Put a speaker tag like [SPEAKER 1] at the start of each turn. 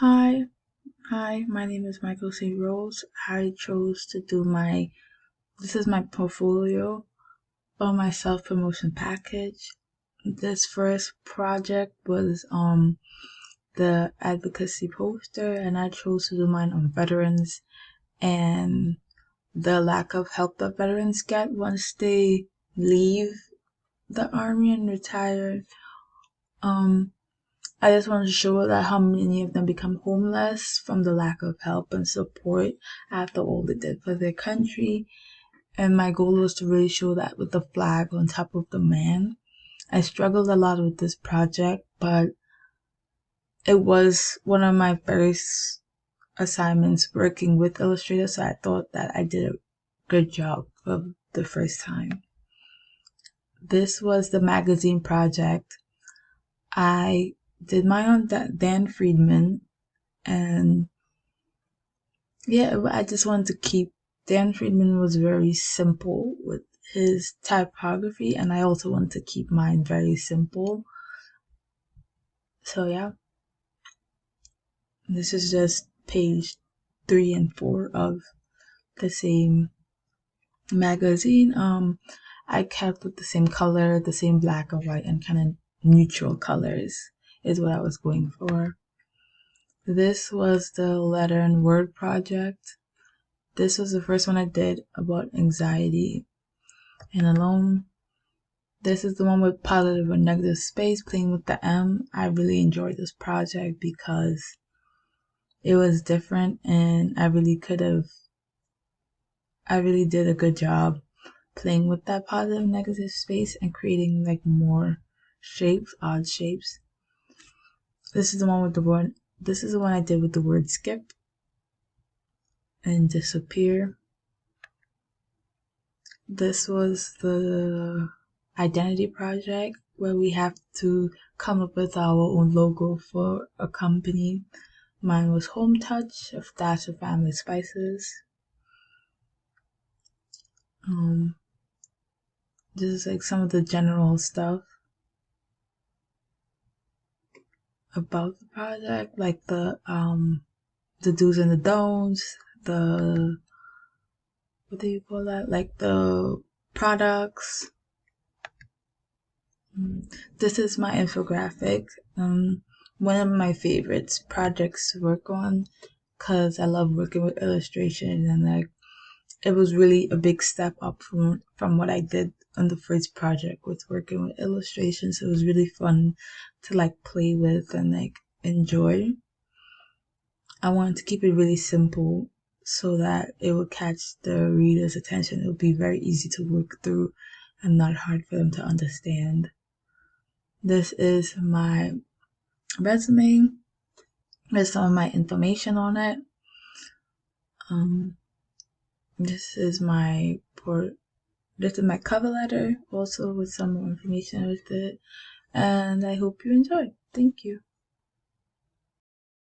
[SPEAKER 1] Hi, my name is Michael C. Rose. I chose to do this is my portfolio or my self-promotion package. This first project was the advocacy poster, and I chose to do mine on veterans and the lack of help that veterans get once they leave the army and retire. Um, I just wanted to show that how many of them become homeless from the lack of help and support after all they did for their country. And my goal was to really show that with the flag on top of the man. I struggled a lot with this project, but it was one of my first assignments working with Illustrator, so I thought that I did a good job for the first time. This was the magazine project. I did mine on Dan Friedman, and yeah, I just wanted to keep. Dan Friedman was very simple with his typography, and I also wanted to keep mine very simple. So yeah, this is just page 3 and 4 of the same magazine. I kept with the same color, the same black and white, and kind of neutral colors is what I was going for. This was the letter and word project. This was the first one I did about anxiety and alone. This is the one with positive or negative space, playing with the M. I really enjoyed this project because it was different and I really did a good job playing with that positive negative space and creating like more shapes, odd shapes. This is the one with the word, this is the one I did with the word skip and disappear. This was the identity project where we have to come up with our own logo for a company. Mine was Home Touch of Dash of Family Spices. This is like some of the general stuff about the project, like the do's and the don'ts, the what do you call that? Like the products. This is my infographic. One of my favorites projects to work on because I love working with illustration, and like it was really a big step up from what I did on the first project with working with illustrations. It was really fun to like play with and like enjoy. I wanted to keep it really simple so that it would catch the reader's attention. It would be very easy to work through and not hard for them to understand. This is my resume. There's some of my information on it. This is my cover letter, also with some more information with it. And I hope you enjoy. Thank you.